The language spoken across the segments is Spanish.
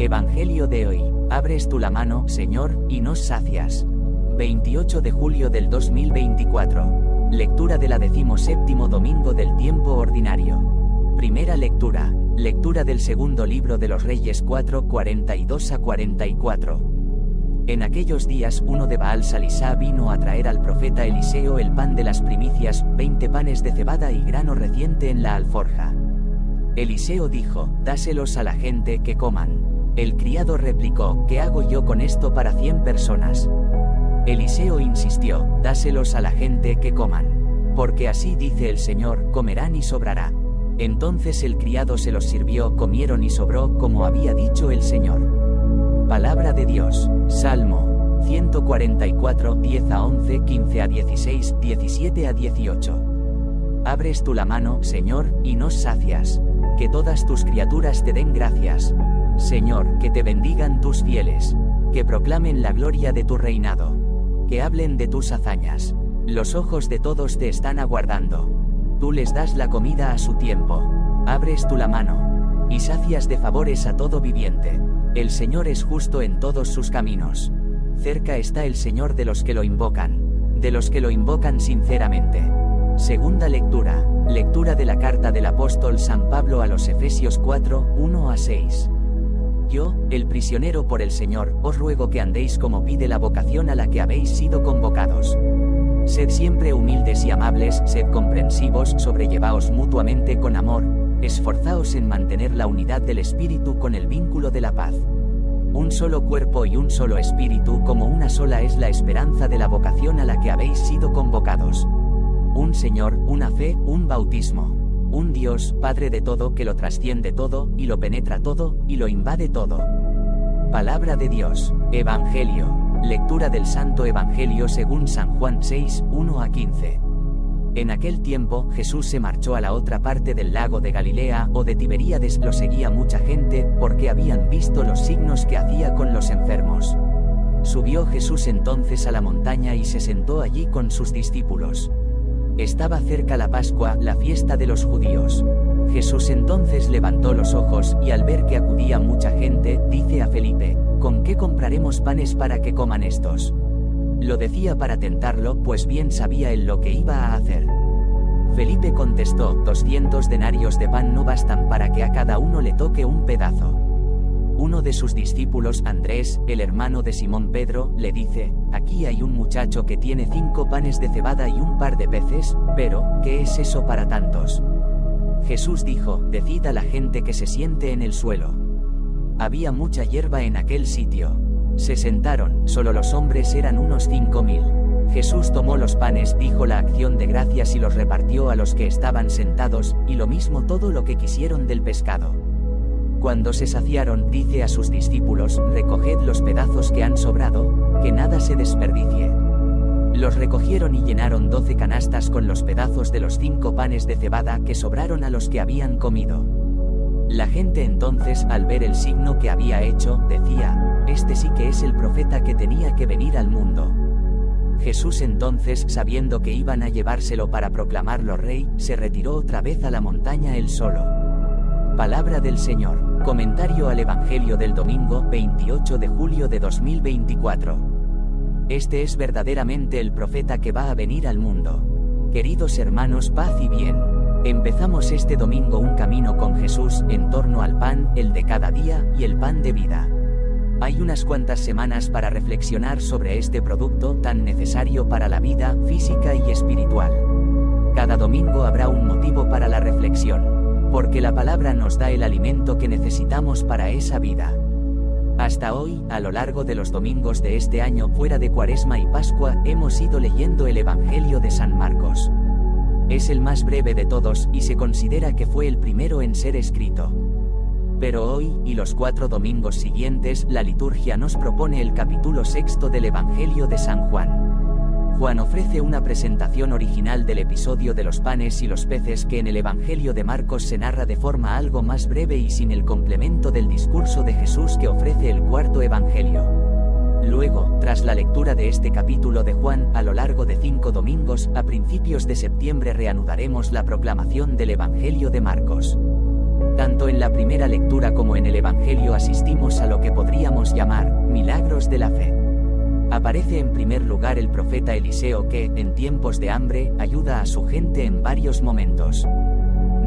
Evangelio de hoy. Abres tú la mano, Señor, y nos sacias. 28 de julio del 2024. Lectura de la 17º domingo del tiempo ordinario. Primera lectura. Lectura del segundo libro de los Reyes 4, 42 a 44. En aquellos días uno de Baal Salisá vino a traer al profeta Eliseo el pan de las primicias, 20 panes de cebada y grano reciente en la alforja. Eliseo dijo, dáselos a la gente que coman. El criado replicó, ¿qué hago yo con esto para 100 personas? Eliseo insistió, dáselos a la gente que coman. Porque así dice el Señor, comerán y sobrará. Entonces el criado se los sirvió, comieron y sobró, como había dicho el Señor. Palabra de Dios. Salmo 144, 10 a 11, 15 a 16, 17 a 18. Abres tú la mano, Señor, y nos sacias. Que todas tus criaturas te den gracias. Señor, que te bendigan tus fieles. Que proclamen la gloria de tu reinado. Que hablen de tus hazañas. Los ojos de todos te están aguardando. Tú les das la comida a su tiempo. Abres tú la mano. Y sacias de favores a todo viviente. El Señor es justo en todos sus caminos. Cerca está el Señor de los que lo invocan. De los que lo invocan sinceramente. Segunda lectura. Lectura de la carta del apóstol San Pablo a los Efesios 4, 1 a 6. Yo, el prisionero por el Señor, os ruego que andéis como pide la vocación a la que habéis sido convocados. Sed siempre humildes y amables, sed comprensivos, sobrellevaos mutuamente con amor, esforzaos en mantener la unidad del Espíritu con el vínculo de la paz. Un solo cuerpo y un solo Espíritu, como una sola es la esperanza de la vocación a la que habéis sido convocados. Un Señor, una fe, un bautismo. Un Dios, Padre de todo, que lo trasciende todo, y lo penetra todo, y lo invade todo. Palabra de Dios. Evangelio. Lectura del Santo Evangelio según San Juan 6, 1 a 15. En aquel tiempo, Jesús se marchó a la otra parte del lago de Galilea o de Tiberíades. Lo seguía mucha gente, porque habían visto los signos que hacía con los enfermos. Subió Jesús entonces a la montaña y se sentó allí con sus discípulos. Estaba cerca la Pascua, la fiesta de los judíos. Jesús entonces levantó los ojos, y al ver que acudía mucha gente, dice a Felipe, ¿con qué compraremos panes para que coman estos? Lo decía para tentarlo, pues bien sabía él lo que iba a hacer. Felipe contestó, 200 denarios de pan no bastan para que a cada uno le toque un pedazo. Uno de sus discípulos, Andrés, el hermano de Simón Pedro, le dice, aquí hay un muchacho que tiene 5 panes de cebada y un par de peces, pero, ¿qué es eso para tantos? Jesús dijo, decid a la gente que se siente en el suelo. Había mucha hierba en aquel sitio. Se sentaron, solo los hombres eran unos 5000. Jesús tomó los panes, dijo la acción de gracias y los repartió a los que estaban sentados, y lo mismo todo lo que quisieron del pescado. Cuando se saciaron, dice a sus discípulos, recoged los pedazos que han sobrado, que nada se desperdicie. Los recogieron y llenaron 12 canastas con los pedazos de los 5 panes de cebada que sobraron a los que habían comido. La gente entonces, al ver el signo que había hecho, decía, este sí que es el profeta que tenía que venir al mundo. Jesús entonces, sabiendo que iban a llevárselo para proclamarlo rey, se retiró otra vez a la montaña él solo. Palabra del Señor. Comentario al Evangelio del domingo, 28 de julio de 2024. Este es verdaderamente el profeta que va a venir al mundo. Queridos hermanos, paz y bien. Empezamos este domingo un camino con Jesús, en torno al pan, el de cada día, y el pan de vida. Hay unas cuantas semanas para reflexionar sobre este producto tan necesario para la vida física y espiritual. Cada domingo habrá un motivo para la reflexión. Porque la palabra nos da el alimento que necesitamos para esa vida. Hasta hoy, a lo largo de los domingos de este año fuera de Cuaresma y Pascua, hemos ido leyendo el Evangelio de San Marcos. Es el más breve de todos, y se considera que fue el primero en ser escrito. Pero hoy, y los 4 domingos siguientes, la liturgia nos propone el capítulo 6 del Evangelio de San Juan. Juan ofrece una presentación original del episodio de los panes y los peces que en el Evangelio de Marcos se narra de forma algo más breve y sin el complemento del discurso de Jesús que ofrece el 4º Evangelio. Luego, tras la lectura de este capítulo de Juan, a lo largo de 5 domingos, a principios de septiembre reanudaremos la proclamación del Evangelio de Marcos. Tanto en la primera lectura como en el Evangelio asistimos a lo que podríamos llamar milagros de la fe. Aparece en primer lugar el profeta Eliseo que, en tiempos de hambre, ayuda a su gente en varios momentos.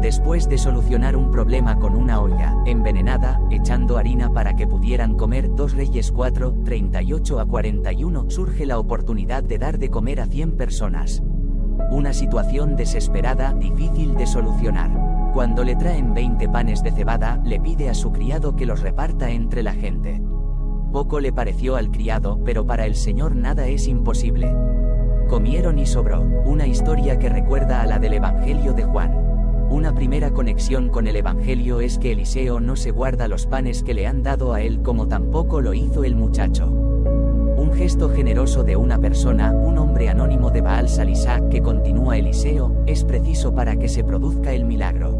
Después de solucionar un problema con una olla envenenada, echando harina para que pudieran comer, 2 Reyes 4, 38 a 41, surge la oportunidad de dar de comer a 100 personas. Una situación desesperada, difícil de solucionar. Cuando le traen 20 panes de cebada, le pide a su criado que los reparta entre la gente. Poco le pareció al criado, pero para el Señor nada es imposible. Comieron y sobró, una historia que recuerda a la del Evangelio de Juan. Una primera conexión con el Evangelio es que Eliseo no se guarda los panes que le han dado a él como tampoco lo hizo el muchacho. Un gesto generoso de una persona, un hombre anónimo de Baal Salisá, que continúa Eliseo, es preciso para que se produzca el milagro.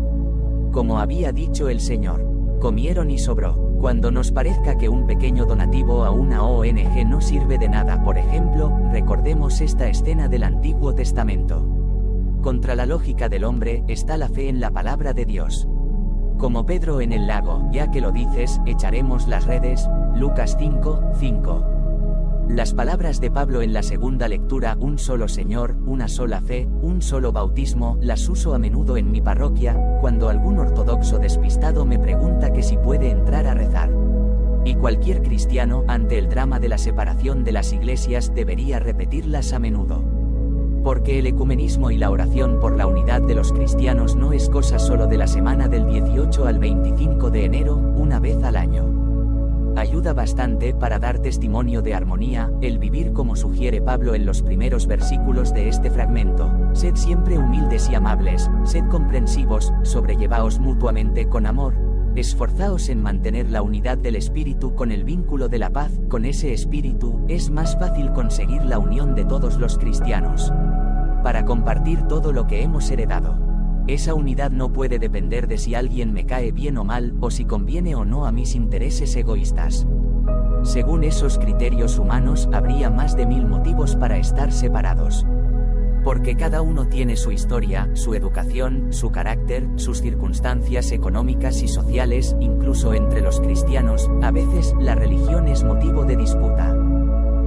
Como había dicho el Señor, comieron y sobró. Cuando nos parezca que un pequeño donativo a una ONG no sirve de nada, por ejemplo, recordemos esta escena del Antiguo Testamento. Contra la lógica del hombre está la fe en la palabra de Dios. Como Pedro en el lago, ya que lo dices, echaremos las redes, Lucas 5, 5. Las palabras de Pablo en la segunda lectura, un solo Señor, una sola fe, un solo bautismo, las uso a menudo en mi parroquia, cuando algún ortodoxo despistado me pregunta que si puede entrar a rezar. Y cualquier cristiano, ante el drama de la separación de las iglesias, debería repetirlas a menudo. Porque el ecumenismo y la oración por la unidad de los cristianos no es cosa solo de la semana del 18 al 25 de enero, una vez al año. Ayuda bastante para dar testimonio de armonía, el vivir como sugiere Pablo en los primeros versículos de este fragmento. Sed siempre humildes y amables, sed comprensivos, sobrellevaos mutuamente con amor. Esforzaos en mantener la unidad del espíritu con el vínculo de la paz. Con ese espíritu, es más fácil conseguir la unión de todos los cristianos. Para compartir todo lo que hemos heredado. Esa unidad no puede depender de si alguien me cae bien o mal, o si conviene o no a mis intereses egoístas. Según esos criterios humanos, habría más de 1000 motivos para estar separados. Porque cada uno tiene su historia, su educación, su carácter, sus circunstancias económicas y sociales, incluso entre los cristianos, a veces la religión es motivo de disputa.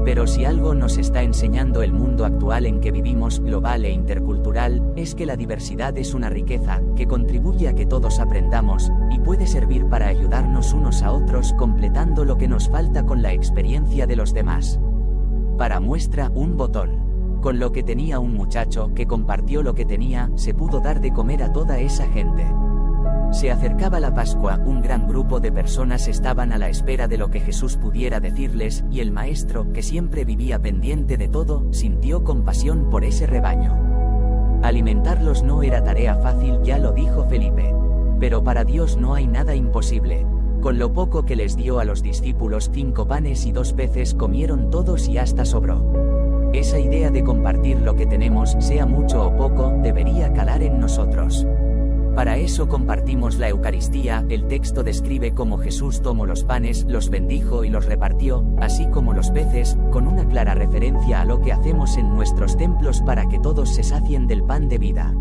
Pero si algo nos está enseñando el mundo actual en que vivimos, global e intercultural, es que la diversidad es una riqueza, que contribuye a que todos aprendamos, y puede servir para ayudarnos unos a otros completando lo que nos falta con la experiencia de los demás. Para muestra, un botón. Con lo que tenía un muchacho que compartió lo que tenía, se pudo dar de comer a toda esa gente. Se acercaba la Pascua, un gran grupo de personas estaban a la espera de lo que Jesús pudiera decirles, y el maestro, que siempre vivía pendiente de todo, sintió compasión por ese rebaño. Alimentarlos no era tarea fácil, ya lo dijo Felipe. Pero para Dios no hay nada imposible. Con lo poco que les dio a los discípulos, 5 panes y 2 peces, comieron todos y hasta sobró. Esa idea de compartir lo que tenemos, sea mucho o poco, debería calar en nosotros. Para eso compartimos la Eucaristía. El texto describe cómo Jesús tomó los panes, los bendijo y los repartió, así como los peces, con una clara referencia a lo que hacemos en nuestros templos para que todos se sacien del pan de vida.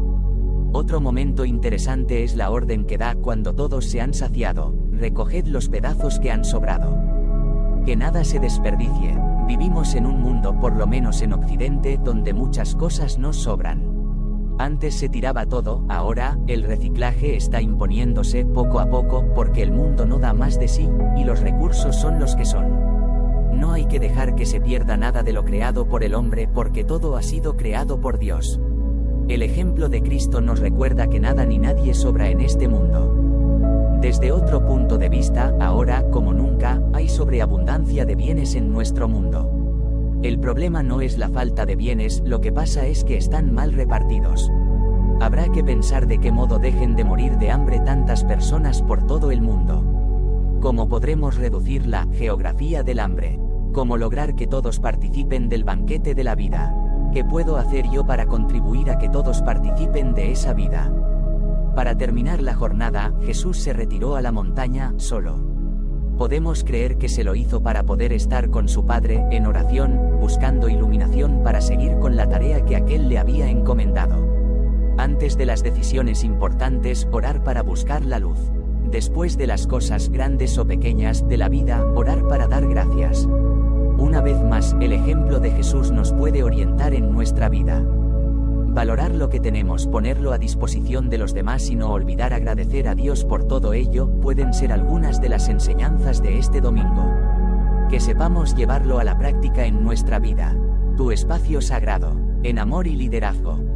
Otro momento interesante es la orden que da cuando todos se han saciado: recoged los pedazos que han sobrado. Que nada se desperdicie. Vivimos en un mundo, por lo menos en Occidente, donde muchas cosas nos sobran. Antes se tiraba todo, ahora, el reciclaje está imponiéndose poco a poco, porque el mundo no da más de sí, y los recursos son los que son. No hay que dejar que se pierda nada de lo creado por el hombre, porque todo ha sido creado por Dios. El ejemplo de Cristo nos recuerda que nada ni nadie sobra en este mundo. Desde otro punto de vista, ahora, como nunca, hay sobreabundancia de bienes en nuestro mundo. El problema no es la falta de bienes, lo que pasa es que están mal repartidos. Habrá que pensar de qué modo dejen de morir de hambre tantas personas por todo el mundo. ¿Cómo podremos reducir la geografía del hambre? ¿Cómo lograr que todos participen del banquete de la vida? ¿Qué puedo hacer yo para contribuir a que todos participen de esa vida? Para terminar la jornada, Jesús se retiró a la montaña, solo. Podemos creer que se lo hizo para poder estar con su Padre, en oración, buscando iluminación para seguir con la tarea que aquel le había encomendado. Antes de las decisiones importantes, orar para buscar la luz. Después de las cosas grandes o pequeñas de la vida, orar para dar gracias. Una vez más, el ejemplo de Jesús nos puede orientar en nuestra vida. Valorar lo que tenemos, ponerlo a disposición de los demás y no olvidar agradecer a Dios por todo ello, pueden ser algunas de las enseñanzas de este domingo. Que sepamos llevarlo a la práctica en nuestra vida. Tu espacio sagrado, en amor y liderazgo.